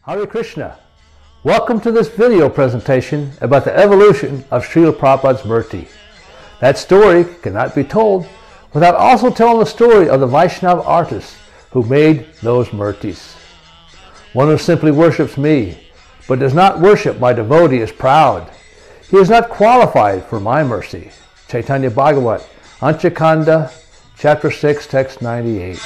Hare Krishna. Welcome to this video presentation about the evolution of Srila Prabhupada's Murti. That story cannot be told without also telling the story of the Vaiṣṇava artists who made those Murtis. One who simply worships me, but does not worship my devotee is proud. He is not qualified for my mercy. Chaitanya Bhagavat, Anchakanda, Chapter 6, Text 98.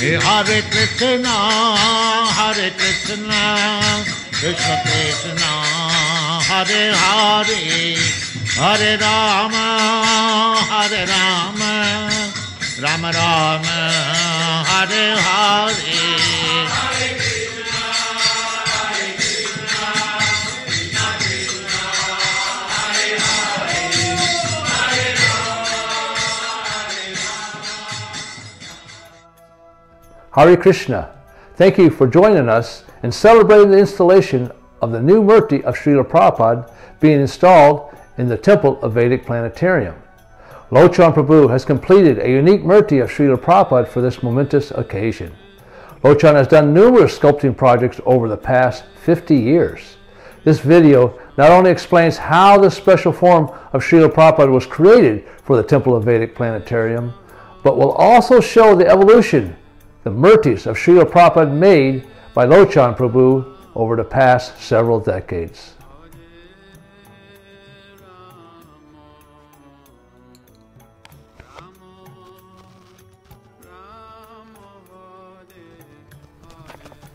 Hare Krishna, Krishna Krishna, Hare Hare, Hare Rama, Rama Rama, Hare Hare. Hare Krishna. Thank you for joining us in celebrating the installation of the new Murti of Srila Prabhupada being installed in the temple of Vedic Planetarium. Lochan Prabhu has completed a unique Murti of Srila Prabhupada for this momentous occasion. Lochan has done numerous sculpting projects over the past 50 years. This video not only explains how this special form of Srila Prabhupada was created for the temple of Vedic Planetarium, but will also show the evolution the Murtis of Srila Prabhupada made by Lochan Prabhu over the past several decades.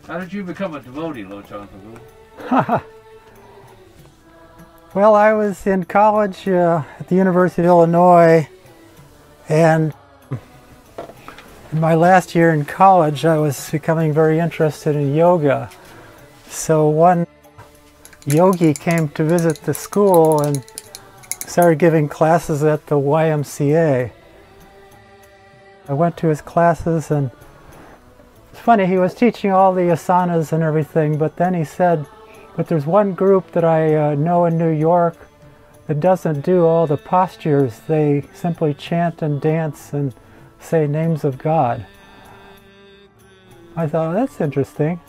How did you become a devotee, Lochan Prabhu? Well, I was in college at the University of Illinois, and in my last year in college, I was becoming very interested in yoga. So one yogi came to visit the school and started giving classes at the YMCA. I went to his classes, and it's funny, he was teaching all the asanas and everything, but then he said, but there's one group that I know in New York that doesn't do all the postures. They simply chant and dance and say names of God. I thought, that's interesting.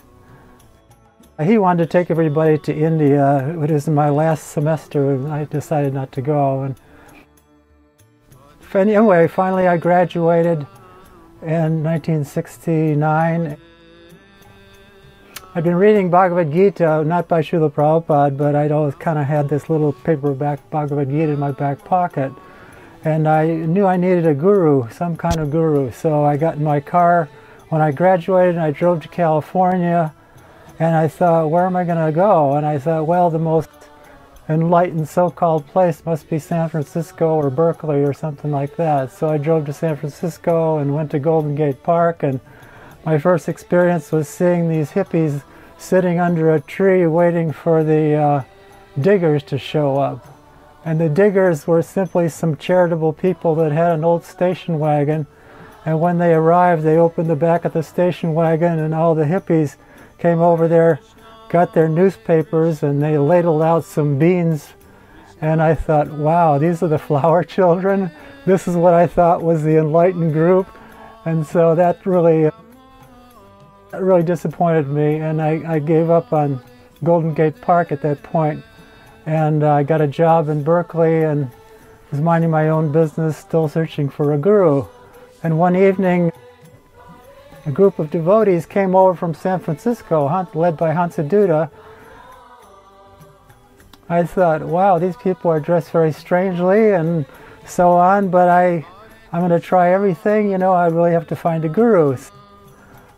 He wanted to take everybody to India. It was in my last semester, and I decided not to go. And anyway, finally I graduated in 1969. I'd been reading Bhagavad Gita, not by Srila Prabhupada, but I'd always kind of had this little paperback Bhagavad Gita in my back pocket. And I knew I needed a guru, some kind of guru. So I got in my car when I graduated and I drove to California, and I thought, where am I going to go? And I thought, well, the most enlightened so-called place must be San Francisco or Berkeley or something like that. So I drove to San Francisco and went to Golden Gate Park, and my first experience was seeing these hippies sitting under a tree waiting for the diggers to show up. And the diggers were simply some charitable people that had an old station wagon. And when they arrived, they opened the back of the station wagon, and all the hippies came over there, got their newspapers, and they ladled out some beans. And I thought, wow, these are the flower children? This is what I thought was the enlightened group. And so that really disappointed me, and I gave up on Golden Gate Park at that point. And I got a job in Berkeley and was minding my own business, still searching for a guru. And one evening, a group of devotees came over from San Francisco, led by Hansaduta. I thought, wow, these people are dressed very strangely and so on, but I'm going to try everything, you know, I really have to find a guru.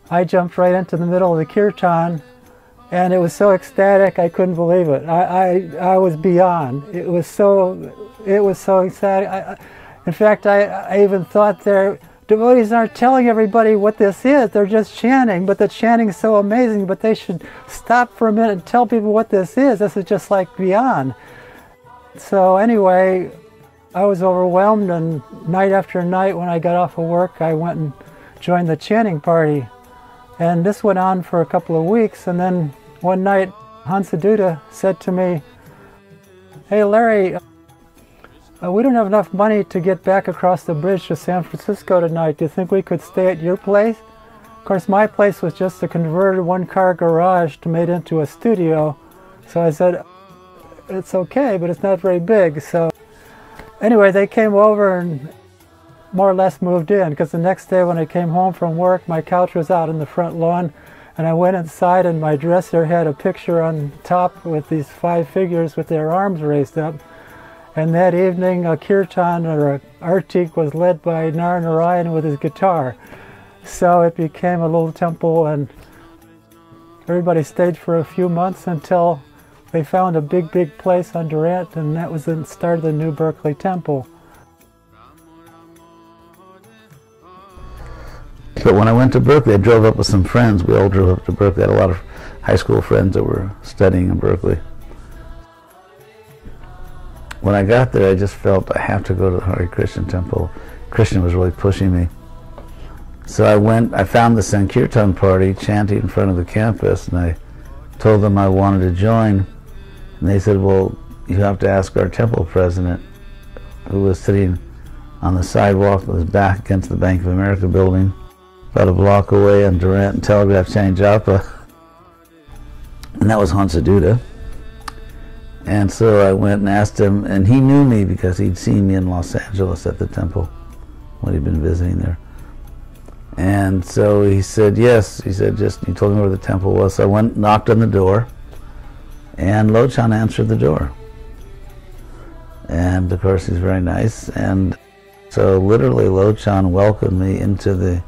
I jumped right into the middle of the kirtan, and it was so ecstatic I couldn't believe it. I was beyond. It was so ecstatic. In fact, I even thought devotees aren't telling everybody what this is. They're just chanting, but the chanting is so amazing. But they should stop for a minute and tell people what this is. This is just like beyond. So anyway, I was overwhelmed, and night after night when I got off of work, I went and joined the chanting party. And this went on for a couple of weeks, and then one night Hansaduta said to me, "Hey Larry, we don't have enough money to get back across the bridge to San Francisco tonight. Do you think we could stay at your place? Of course, my place was just a converted one-car garage made into a studio. So I said, it's okay, but it's not very big. So anyway, they came over and more or less moved in, because the next day when I came home from work, my couch was out in the front lawn, and I went inside and my dresser had a picture on top with these 5 figures with their arms raised up. And that evening, a kirtan or a artik was led by Narayan with his guitar. So it became a little temple, and everybody stayed for a few months until they found a big place on Durant, and that was the start of the new Berkeley Temple. But when I went to Berkeley, I drove up with some friends. We all drove up to Berkeley. I had a lot of high school friends that were studying in Berkeley. When I got there, I just felt I have to go to the Hare Krishna temple. Krishna was really pushing me. So I found the Sankirtan party chanting in front of the campus, and I told them I wanted to join. And they said, well, you have to ask our temple president, who was sitting on the sidewalk with his back against the Bank of America building, about a block away on Durant and Telegraph chanting japa. And that was Hansaduta. And so I went and asked him, and he knew me because he'd seen me in Los Angeles at the temple when he'd been visiting there. And so he said yes. He said, he told me where the temple was. So I went, knocked on the door, and Lochan answered the door. And of course he's very nice. And so literally Lochan welcomed me into the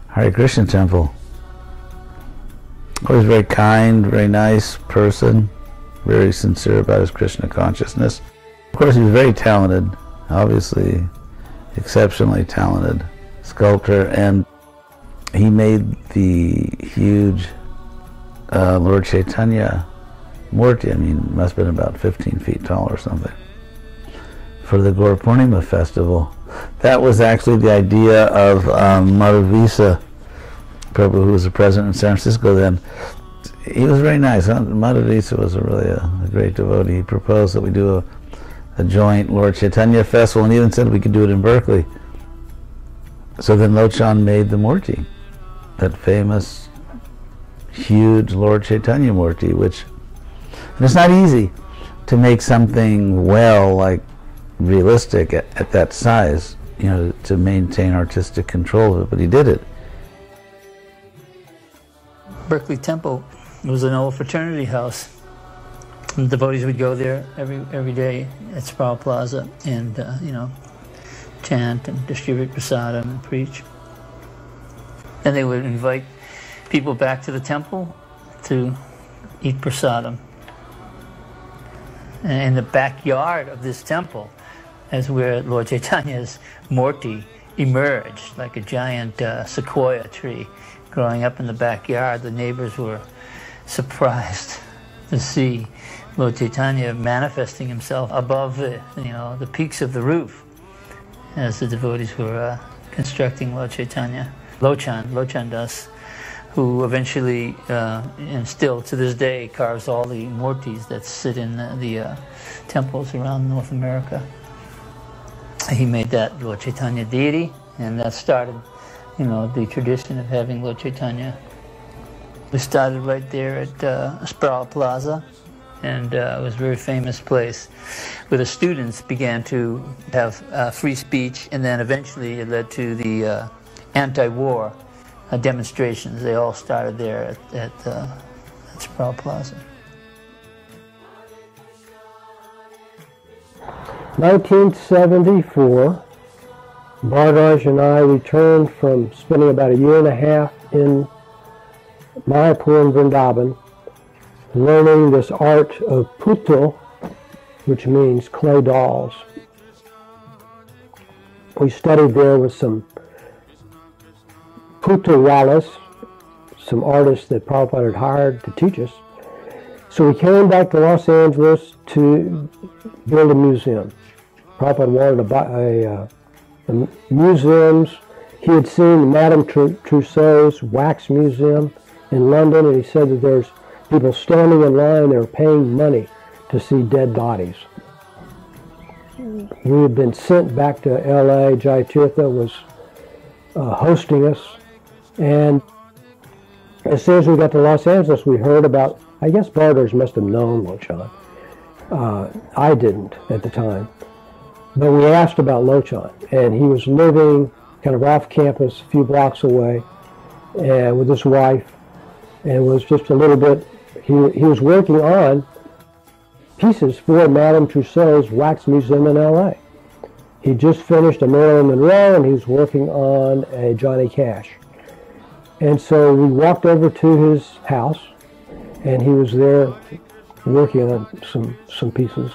Hare Krishna temple. He was a very kind, very nice person, very sincere about his Krishna consciousness. Of course, he was very talented, obviously exceptionally talented sculptor, and he made the huge Lord Chaitanya Murti. I mean, it must have been about 15 feet tall or something, for the Gaur Purnima festival. That was actually the idea of Madhavisa Prabhu, who was the president in San Francisco then. He was very nice. Madhavisa was really a great devotee. He proposed that we do a joint Lord Chaitanya festival, and even said we could do it in Berkeley. So then Lochan made the Murti, that famous, huge Lord Chaitanya Murti, which, and it's not easy to make something like realistic at that size, you know, to maintain artistic control of it, but he did it. Berkeley Temple was an old fraternity house. And the devotees would go there every day at Sproul Plaza and you know, chant and distribute prasadam and preach. And they would invite people back to the temple to eat prasadam. And in the backyard of this temple is where Lord Chaitanya's Murti emerged, like a giant sequoia tree growing up in the backyard. The neighbors were surprised to see Lord Chaitanya manifesting himself above the, you know, the peaks of the roof as the devotees were constructing Lord Chaitanya. Lochan Das, who eventually and still to this day carves all the murtis that sit in the temples around North America. He made that Lord Chaitanya deity, and that started, you know, the tradition of having Lord Chaitanya. We started right there at Sproul Plaza, and it was a very famous place where the students began to have free speech, and then eventually it led to the anti-war demonstrations. They all started there at Sproul Plaza. 1974, Bhargava and I returned from spending about a year and a half in Mayapur and Vrindavan, learning this art of putul, which means clay dolls. We studied there with some putul-walas, some artists that Prabhupada had hired to teach us. So we came back to Los Angeles to build a museum. Prabhupada wanted to buy museums. He had seen Madame Tussauds wax museum in London, and he said that there's people standing in line, they're paying money to see dead bodies. we had been sent back to LA. Jayatirtha was hosting us, and as soon as we got to Los Angeles, we heard about, I guess Barders must have known Lochan. I didn't at the time. But we asked about Lochan, and he was living kind of off campus, a few blocks away, and with his wife, and was just a little bit, he was working on pieces for Madame Tussauds Wax Museum in LA. He just finished a Marilyn Monroe, and he was working on a Johnny Cash. And so we walked over to his house, and he was there working on some pieces.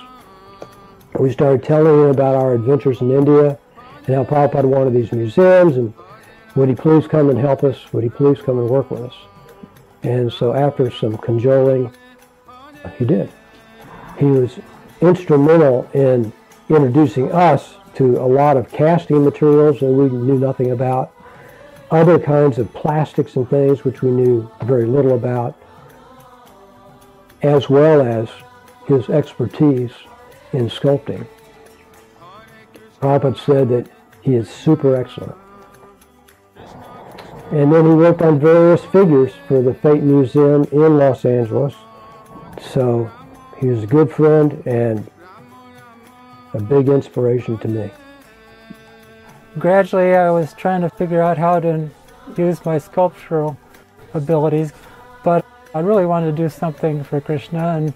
We started telling him about our adventures in India and how Prabhupada wanted these museums, and would he please come and help us? Would he please come and work with us? And so after some cajoling, he did. He was instrumental in introducing us to a lot of casting materials that we knew nothing about, other kinds of plastics and things which we knew very little about, as well as his expertise in sculpting. Prabhupada said that he is super excellent. And then he worked on various figures for the Fate Museum in Los Angeles. So he was a good friend and a big inspiration to me. Gradually I was trying to figure out how to use my sculptural abilities, but I really wanted to do something for Krishna, and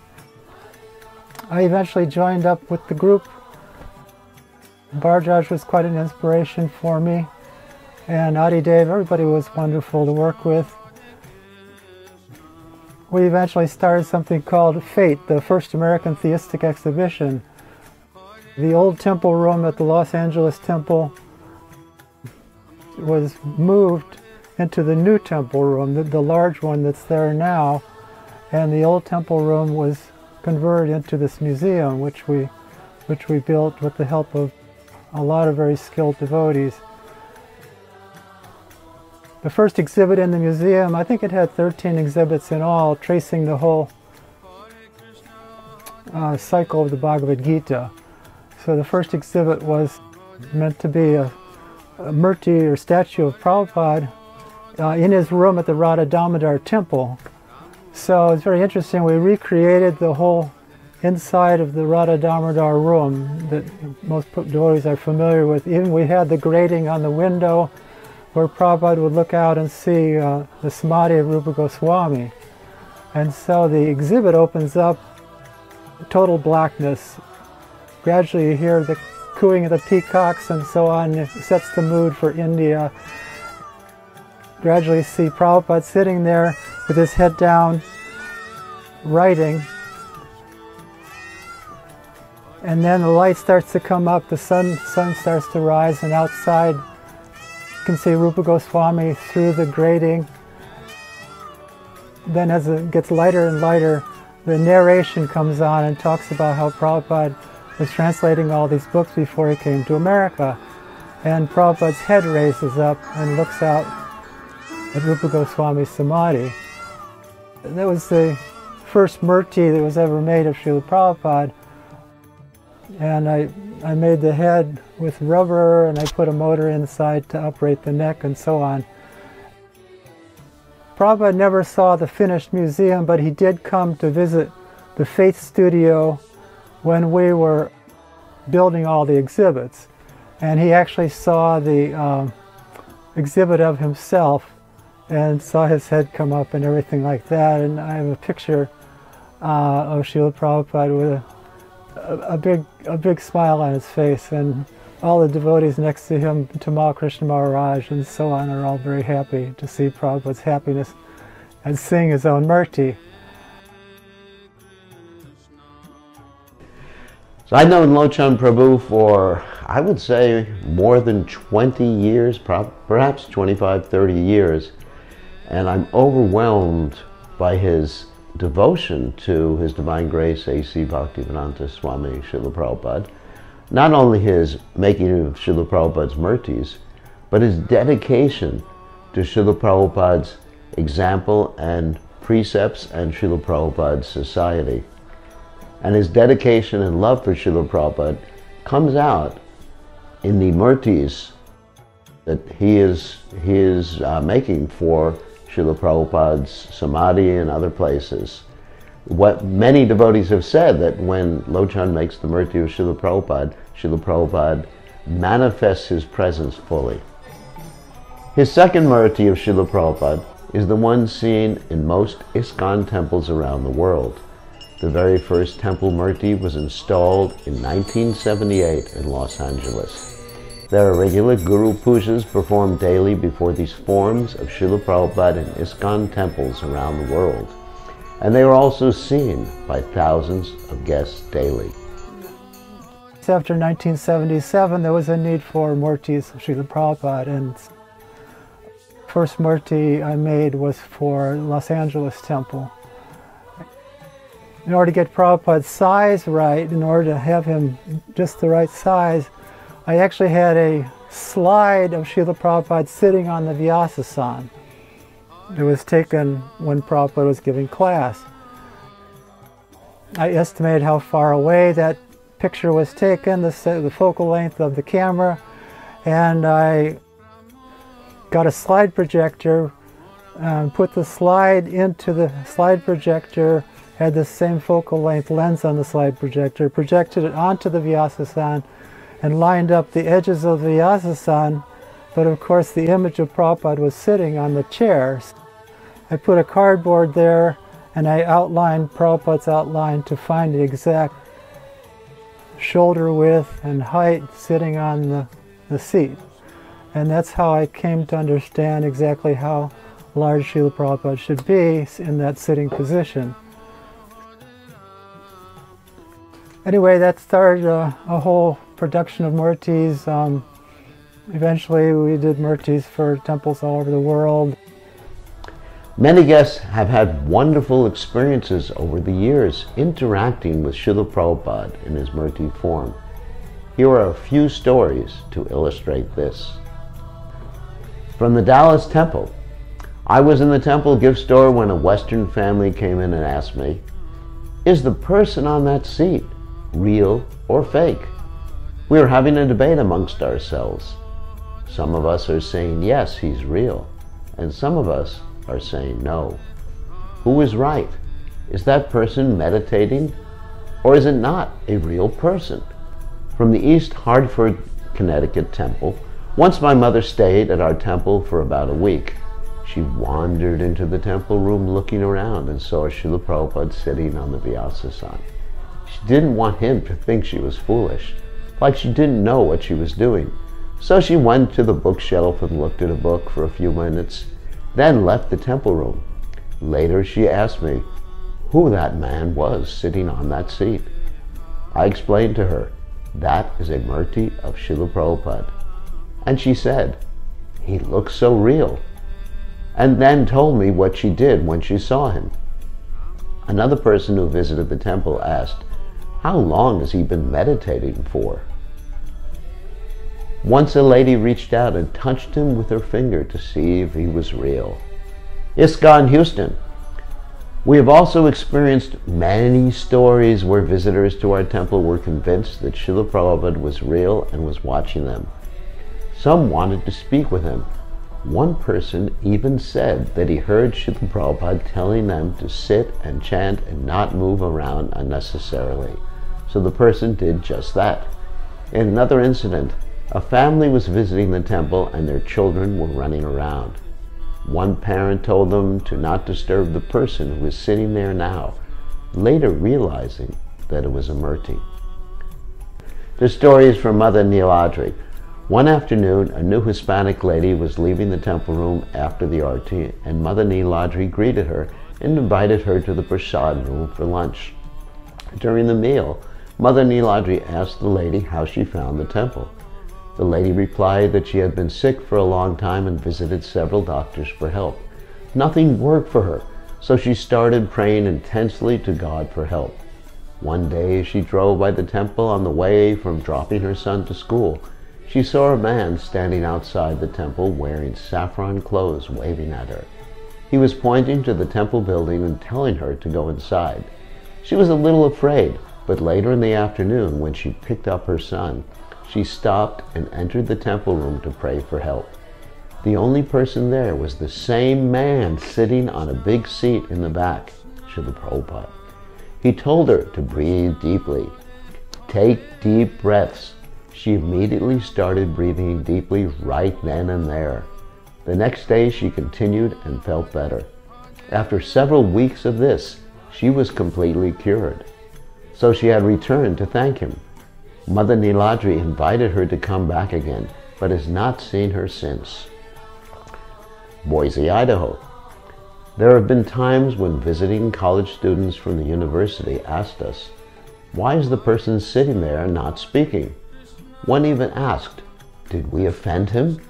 I eventually joined up with the group. Bharjaj was quite an inspiration for me, and Adi Dev, everybody was wonderful to work with. We eventually started something called Fate, the first American theistic exhibition. The old temple room at the Los Angeles temple was moved into the new temple room, the large one that's there now, and the old temple room was converted into this museum, which we built with the help of a lot of very skilled devotees. The first exhibit in the museum, I think it had 13 exhibits in all, tracing the whole cycle of the Bhagavad Gita. So the first exhibit was meant to be a Murti or statue of Prabhupada in his room at the Radha Damodar temple. So it's very interesting. We recreated the whole inside of the Radha Damodar room that most devotees are familiar with. Even we had the grating on the window where Prabhupada would look out and see the samadhi of Rupa Goswami. And so the exhibit opens up, total blackness. Gradually you hear the cooing of the peacocks and so on. It sets the mood for India. Gradually see Prabhupada sitting there with his head down, writing. And then the light starts to come up, the sun starts to rise, and outside you can see Rupa Goswami through the grating. Then as it gets lighter and lighter, the narration comes on and talks about how Prabhupada was translating all these books before he came to America. And Prabhupada's head raises up and looks out at Rupa Goswami's samadhi. And that was the first murti that was ever made of Srila Prabhupada. And I made the head with rubber, and I put a motor inside to operate the neck and so on. Prabhupada never saw the finished museum, but he did come to visit the Faith Studio when we were building all the exhibits. And he actually saw the exhibit of himself and saw his head come up and everything like that. And I have a picture of Srila Prabhupada with a big smile on his face, and all the devotees next to him, Tamal Krishna Maharaj and so on, are all very happy to see Prabhupada's happiness and seeing his own murti. So I've known Lochan Prabhu for, I would say, more than 20 years, perhaps 25, 30 years. And I'm overwhelmed by his devotion to His Divine Grace A.C. Bhaktivedanta Swami Srila Prabhupada. Not only his making of Srila Prabhupada's murtis, but his dedication to Srila Prabhupada's example and precepts and Srila Prabhupada's society. And his dedication and love for Srila Prabhupada comes out in the murtis that he is making for Srila Prabhupada's samadhi and other places. What many devotees have said, that when Lochan makes the murti of Srila Prabhupada manifests his presence fully. His second murti of Srila Prabhupada is the one seen in most ISKCON temples around the world. The very first temple murti was installed in 1978 in Los Angeles. There are regular Guru Pujas performed daily before these forms of Srila Prabhupada in ISKCON temples around the world. And they are also seen by thousands of guests daily. After 1977, there was a need for murtis of Srila Prabhupada, and first murti I made was for Los Angeles temple. In order to get Prabhupada's size right, in order to have him just the right size, I actually had a slide of Srila Prabhupada sitting on the Vyasasana. It was taken when Prabhupada was giving class. I estimated how far away that picture was taken, the focal length of the camera, and I got a slide projector, put the slide into the slide projector, had the same focal length lens on the slide projector, projected it onto the Vyasasana, and lined up the edges of the Vyasasana, but of course the image of Prabhupada was sitting on the chairs. I put a cardboard there, and I outlined Prabhupada's outline to find the exact shoulder width and height sitting on the seat. And that's how I came to understand exactly how large Srila Prabhupada should be in that sitting position. Anyway, that started a whole production of murtis. Eventually we did murtis for temples all over the world. Many guests have had wonderful experiences over the years interacting with Srila Prabhupada in his murti form. Here are a few stories to illustrate this. From the Dallas temple. I was in the temple gift store when a Western family came in and asked me, "Is the person on that seat real or fake?" We were having a debate amongst ourselves. Some of us are saying, yes, he's real, and some of us are saying no. Who is right? Is that person meditating, or is it not a real person? From the East Hartford, Connecticut temple, once my mother stayed at our temple for about a week. She wandered into the temple room looking around and saw Srila Prabhupada sitting on the Vyasasana. She didn't want him to think she was foolish, like she didn't know what she was doing. So she went to the bookshelf and looked at a book for a few minutes, then left the temple room. Later she asked me who that man was sitting on that seat. I explained to her, that is a murti of Srila Prabhupada. And she said, he looks so real. And then told me what she did when she saw him. Another person who visited the temple asked, how long has he been meditating for? Once a lady reached out and touched him with her finger to see if he was real. ISKCON Houston. We have also experienced many stories where visitors to our temple were convinced that Srila Prabhupada was real and was watching them. Some wanted to speak with him. One person even said that he heard Srila Prabhupada telling them to sit and chant and not move around unnecessarily. So the person did just that. In another incident, a family was visiting the temple and their children were running around. One parent told them to not disturb the person who was sitting there now, later realizing that it was a murti. The story is from Mother Niladri. One afternoon, a new Hispanic lady was leaving the temple room after the arti, and Mother Niladri greeted her and invited her to the prasad room for lunch. During the meal, Mother Niladri asked the lady how she found the temple. The lady replied that she had been sick for a long time and visited several doctors for help. Nothing worked for her, so she started praying intensely to God for help. One day, as she drove by the temple on the way from dropping her son to school, she saw a man standing outside the temple wearing saffron clothes, waving at her. He was pointing to the temple building and telling her to go inside. She was a little afraid, But later in the afternoon, when she picked up her son, she stopped and entered the temple room to pray for help. The only person there was the same man sitting on a big seat in the back, Srila Prabhupada. He told her to breathe deeply. Take deep breaths. She immediately started breathing deeply right then and there. The next day she continued and felt better. After several weeks of this, she was completely cured. So she had returned to thank him. Mother Niladri invited her to come back again, but has not seen her since. Boise, Idaho. There have been times when visiting college students from the university asked us, why is the person sitting there not speaking? One even asked, did we offend him?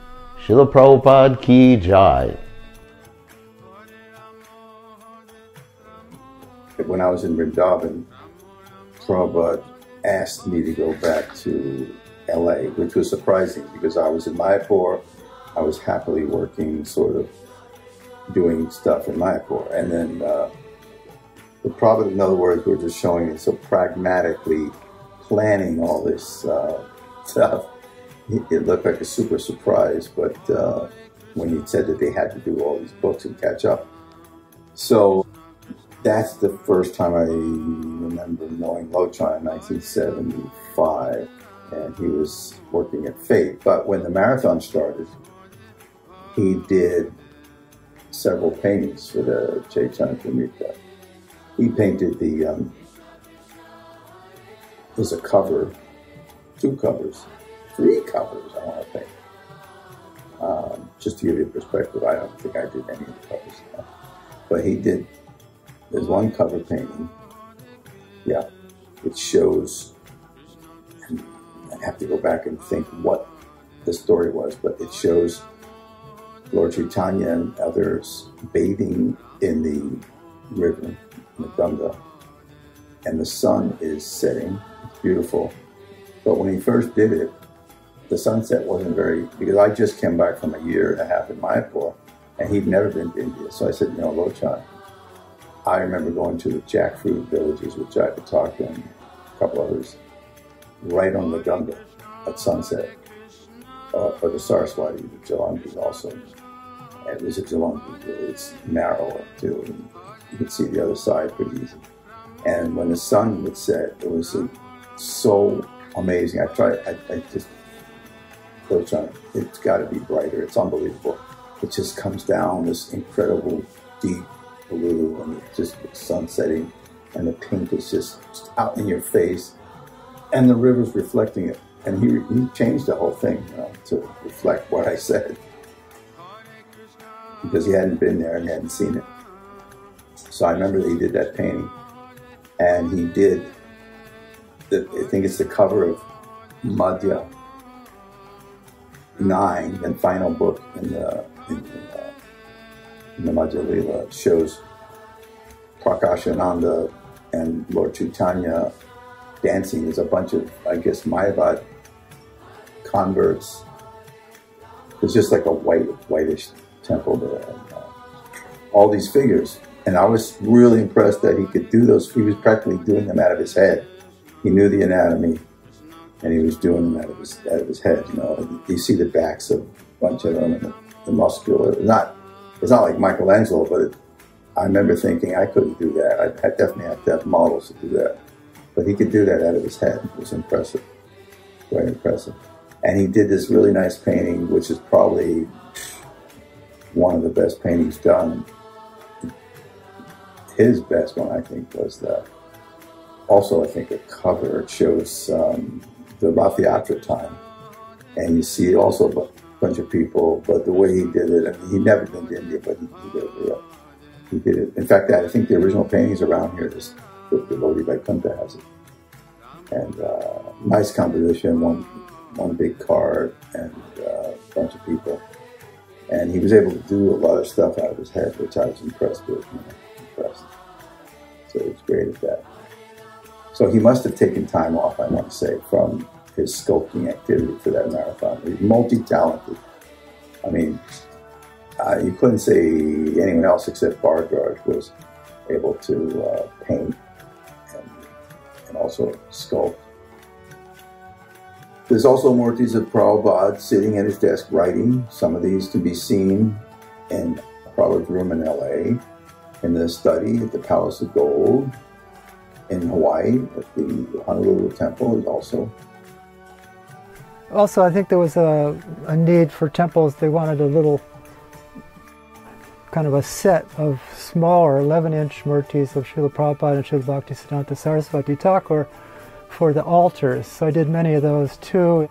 Srila Prabhupada ki jai. When I was in Vrindavan, Prabhupada asked me to go back to LA, which was surprising because I was in Mayapur. I was happily working, sort of doing stuff in Mayapur. And then the Prabhupada, in other words, were just showing me so pragmatically planning all this stuff. It looked like a super surprise, but when he said that they had to do all these books and catch up. So that's the first time I remember knowing Lochan in 1975, and he was working at Fate. But when the marathon started, he did several paintings for the Chaitanya Pramita. He painted the, there's a cover, 2 covers, 3 covers I want to paint. Just to give you a perspective, I don't think I did any of the covers. But he did, there's one cover painting, yeah, it shows, and I have to go back and think what the story was, but it shows Lord Chaitanya and others bathing in the river, in the Durgā, and the sun is setting. It's beautiful. But when he first did it, the sunset wasn't very, because I just came back from a year and a half in Mayapur, and he'd never been to India. So I said, you know, Lochan, I remember going to the jackfruit villages, which I had talked to, and a couple others, right on the Durgā at sunset, or the Saraswati, the Jalangi also. And it was a Jalangi, it's narrow too, and you could see the other side pretty easy. And when the sun would set, it was so amazing. I just, Lochan, it's got to be brighter. It's unbelievable. It just comes down this incredible deep blue, and it's just sun setting, and the pink is just out in your face, and the river's reflecting it. And he changed the whole thing, you know, to reflect what I said, because he hadn't been there and hadn't seen it. So I remember that he did that painting, and he did, I think it's the cover of Madhya 9, the final book in the Madhya Lila. It shows Prakashananda and Lord Chaitanya dancing. There's a bunch of, I guess, Mayavad converts. It's just like a whitish temple there. And, all these figures. And I was really impressed that he could do those. He was practically doing them out of his head. He knew the anatomy, and he was doing them out of his head. You know, you see the backs of a bunch of them, and the muscular. It's not like Michelangelo, but I remember thinking I couldn't do that. I definitely have to have models to do that. But he could do that out of his head. It was impressive, very impressive. And he did this really nice painting, which is probably one of the best paintings done. His best one, I think, was also, I think, a cover. It shows the Rath Yatra time. And you see also a bunch of people, but the way he did it, I mean, he'd never been to India, but he did it. He did it. In fact, I think the original paintings around here, this devotee by Kunta has it. And nice composition, one big card, and a bunch of people. And he was able to do a lot of stuff out of his head, which I was impressed with. You know, impressed. So he was great at that. So he must have taken time off, I want to say, from his sculpting activity for that marathon. He's multi-talented. I mean, you couldn't say anyone else except Bhargava was able to paint and also sculpt. There's also murtis of Prabhupada sitting at his desk writing. Some of these can be seen in Prabhupada's room in LA, in the study at the Palace of Gold, in Hawaii at the Honolulu Temple is also. Also, I think there was a need for temples. They wanted a little kind of a set of smaller 11-inch murtis of Srila Prabhupada and Srila Bhaktisiddhanta Saraswati Thakur for the altars. So I did many of those too.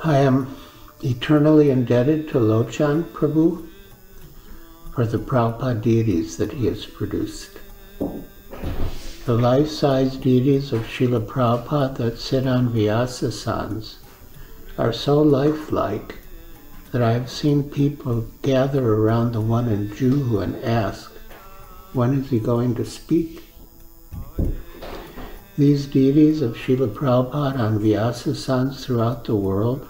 I am eternally indebted to Lochan Prabhu for the Prabhupada deities that he has produced. The life-size deities of Srila Prabhupada that sit on Vyasasans are so lifelike that I have seen people gather around the one in Juhu and ask, when is he going to speak? These deities of Srila Prabhupada on Vyasasans throughout the world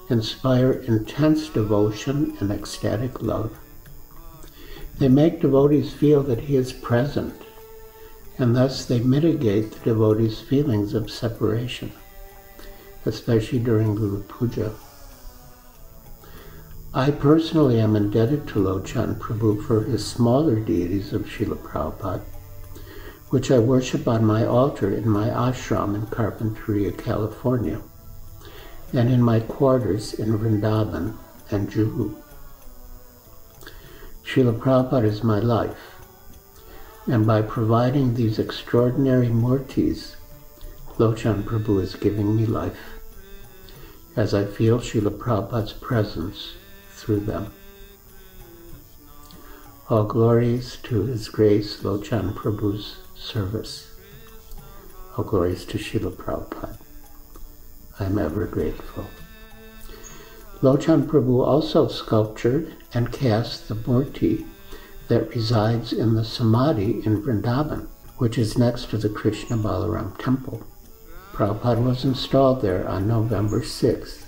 inspire intense devotion and ecstatic love. They make devotees feel that he is present, and thus they mitigate the devotees' feelings of separation, especially during Guru Puja. I personally am indebted to Lochan Prabhu for his smaller deities of Srila Prabhupada, which I worship on my altar in my ashram in Carpinteria, California, and in my quarters in Vrindavan and Juhu. Srila Prabhupada is my life, and by providing these extraordinary murtis, Lochan Prabhu is giving me life, as I feel Srila Prabhupada's presence through them. All glories to His Grace Lochan Prabhu's service. All glories to Srila Prabhupada. I am ever grateful. Lochan Prabhu also sculptured and cast the murti that resides in the Samadhi in Vrindavan, which is next to the Krishna Balaram temple. Prabhupada was installed there on November 6,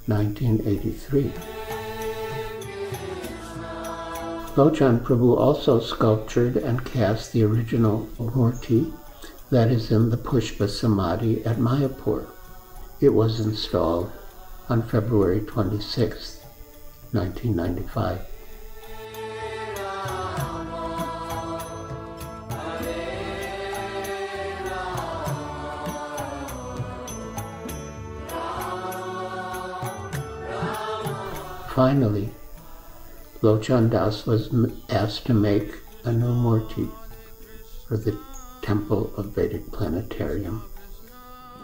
1983. Lochan Prabhu also sculptured and cast the original murti that is in the Pushpa Samadhi at Mayapur. It was installed on February 26, 1995. Finally, Lochan Das was asked to make a new murti for the Temple of Vedic Planetarium.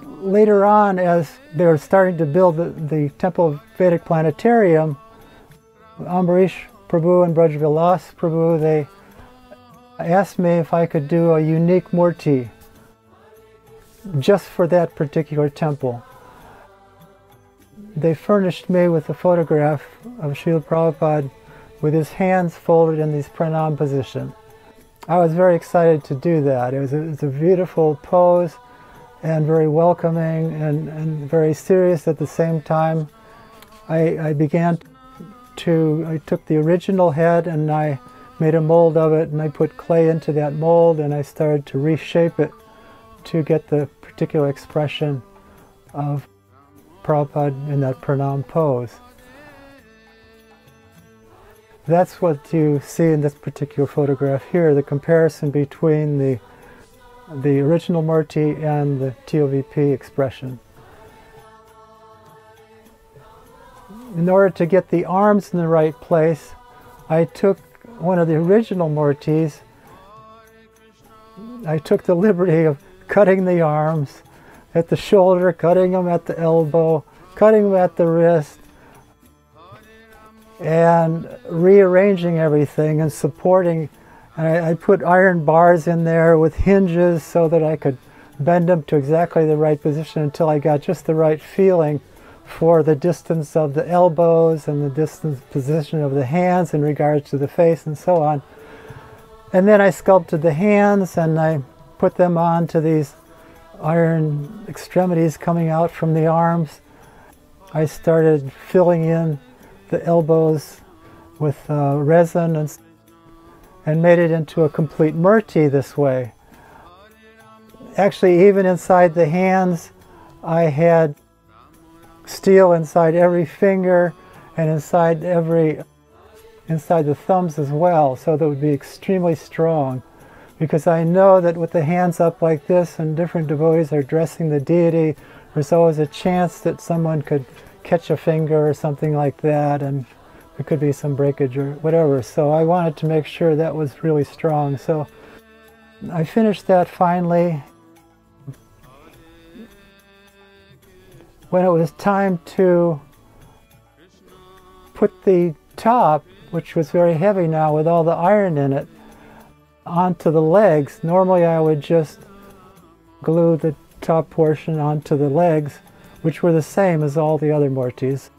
Later on, as they were starting to build the Temple of Vedic Planetarium, Ambarish Prabhu and Brajvilas Prabhu, they asked me if I could do a unique murti just for that particular temple. They furnished me with a photograph of Srila Prabhupada with his hands folded in this pranam position. I was very excited to do that. It was a beautiful pose and very welcoming and very serious at the same time. I took the original head and I made a mold of it, and I put clay into that mold, and I started to reshape it to get the particular expression of Prabhupada in that pranam pose. That's what you see in this particular photograph here, the comparison between the original murti and the TOVP expression. In order to get the arms in the right place, I took one of the original murtis. I took the liberty of cutting the arms at the shoulder, cutting them at the elbow, cutting them at the wrist, and rearranging everything and supporting. And I put iron bars in there with hinges so that I could bend them to exactly the right position until I got just the right feeling for the distance of the elbows and the distance position of the hands in regards to the face and so on. And then I sculpted the hands and I put them onto these iron extremities coming out from the arms. I started filling in the elbows with resin, and made it into a complete murti this way. Actually, even inside the hands, I had steel inside every finger and inside the thumbs as well, so that would be extremely strong. Because I know that with the hands up like this and different devotees are addressing the deity, there's always a chance that someone could catch a finger or something like that, and there could be some breakage or whatever. So I wanted to make sure that was really strong. So I finished that finally. When it was time to put the top, which was very heavy now with all the iron in it, onto the legs, normally I would just glue the top portion onto the legs, which were the same as all the other murtis.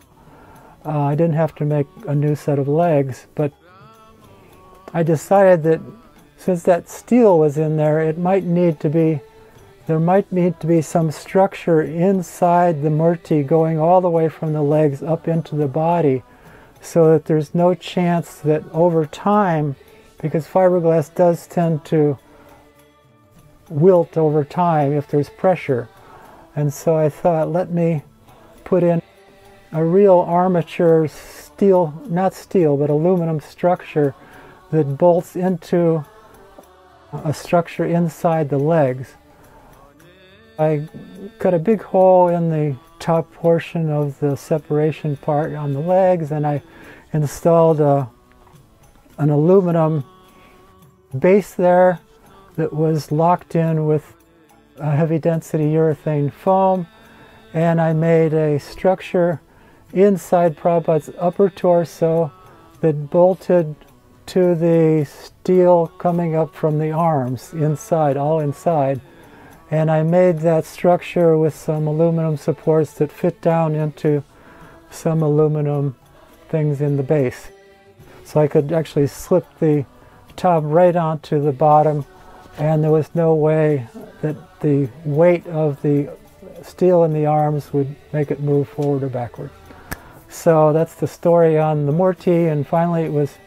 I didn't have to make a new set of legs, but I decided that since that steel was in there, there might need to be some structure inside the murti going all the way from the legs up into the body, so that there's no chance that over time, because fiberglass does tend to wilt over time if there's pressure. And so I thought, let me put in a real armature steel, not steel, but aluminum structure that bolts into a structure inside the legs. I cut a big hole in the top portion of the separation part on the legs, and I installed an aluminum base there that was locked in with a heavy density urethane foam, and I made a structure inside Prabhupada's upper torso that bolted to the steel coming up from the arms inside, all inside. And I made that structure with some aluminum supports that fit down into some aluminum things in the base. So I could actually slip the top right onto the bottom, and there was no way that the weight of the steel in the arms would make it move forward or backward. So that's the story on the murti, and finally it was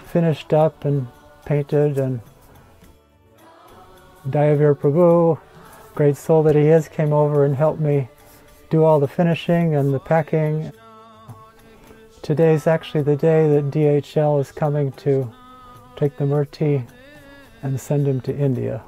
finished up and painted, and Dayavir Prabhu, great soul that he is, came over and helped me do all the finishing and the packing. Today's actually the day that DHL is coming to take the murti and send him to India.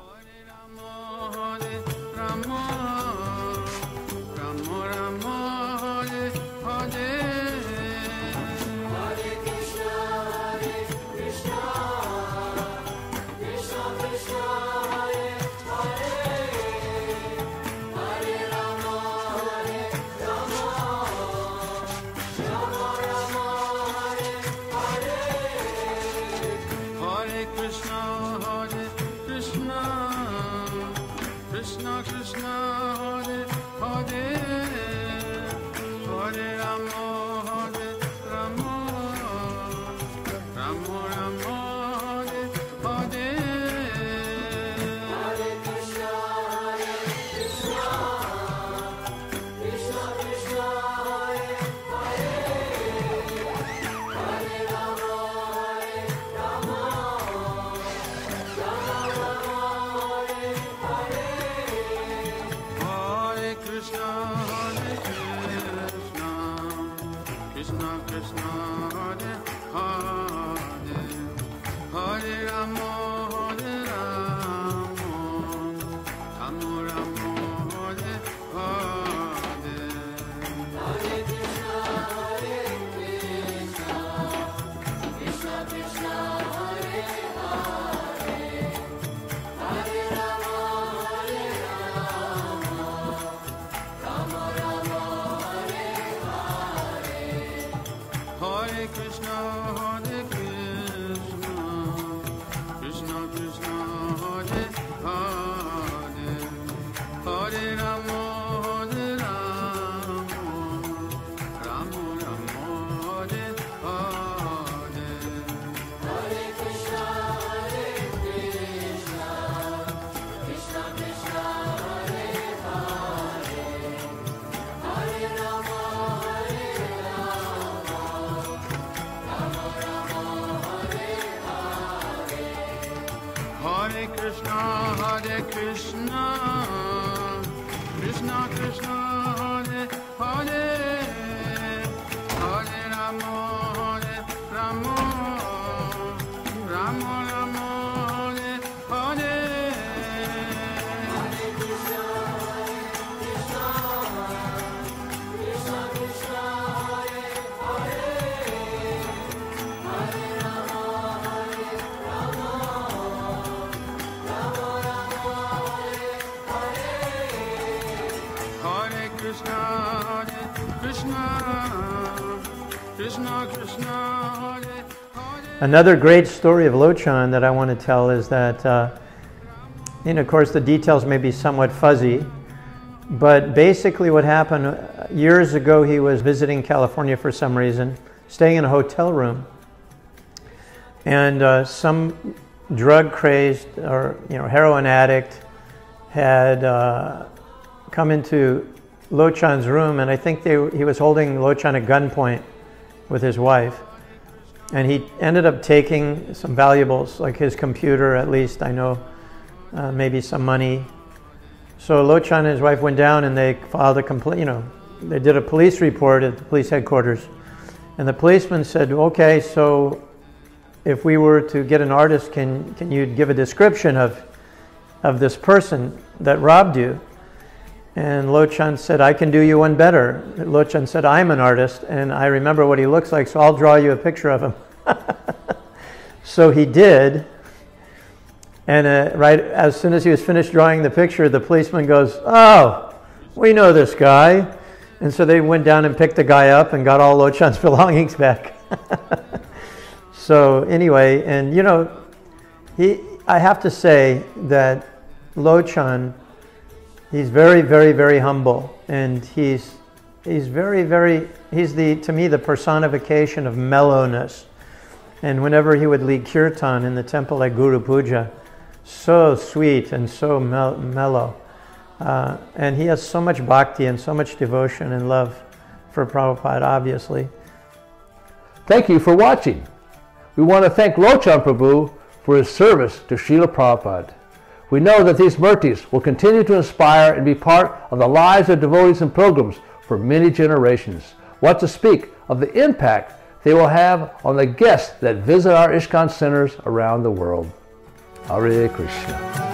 Krishna, Hare Krishna, Krishna Krishna, Hare Hare, Hare Rama, Hare Rama, Rama Rama, Hare Hare. Another great story of Lochan that I want to tell is that, of course, the details may be somewhat fuzzy, but basically what happened, years ago he was visiting California for some reason, staying in a hotel room, and some drug-crazed or heroin addict had come into Lochan's room, and I think he was holding Lochan at gunpoint with his wife. And he ended up taking some valuables, like his computer, at least I know, maybe some money. So Lochan and his wife went down and they filed a complaint, they did a police report at the police headquarters. And the policeman said, okay, so if we were to get an artist, can you give a description of this person that robbed you? And Lochan said, I can do you one better. Lochan said, I'm an artist, and I remember what he looks like, so I'll draw you a picture of him. So he did, and right as soon as he was finished drawing the picture, the policeman goes, oh, we know this guy. And so they went down and picked the guy up and got all Lochan's belongings back. So anyway, and I have to say that Lochan, he's very, very, very humble, and he's very, very, to me, the personification of mellowness. And whenever he would lead kirtan in the temple at Guru Puja, so sweet and so mellow. And he has so much bhakti and so much devotion and love for Prabhupada, obviously. Thank you for watching. We want to thank Lochan Prabhu for his service to Srila Prabhupada. We know that these Murtis will continue to inspire and be part of the lives of devotees and pilgrims for many generations. What to speak of the impact they will have on the guests that visit our ISKCON centers around the world. Hare Krishna.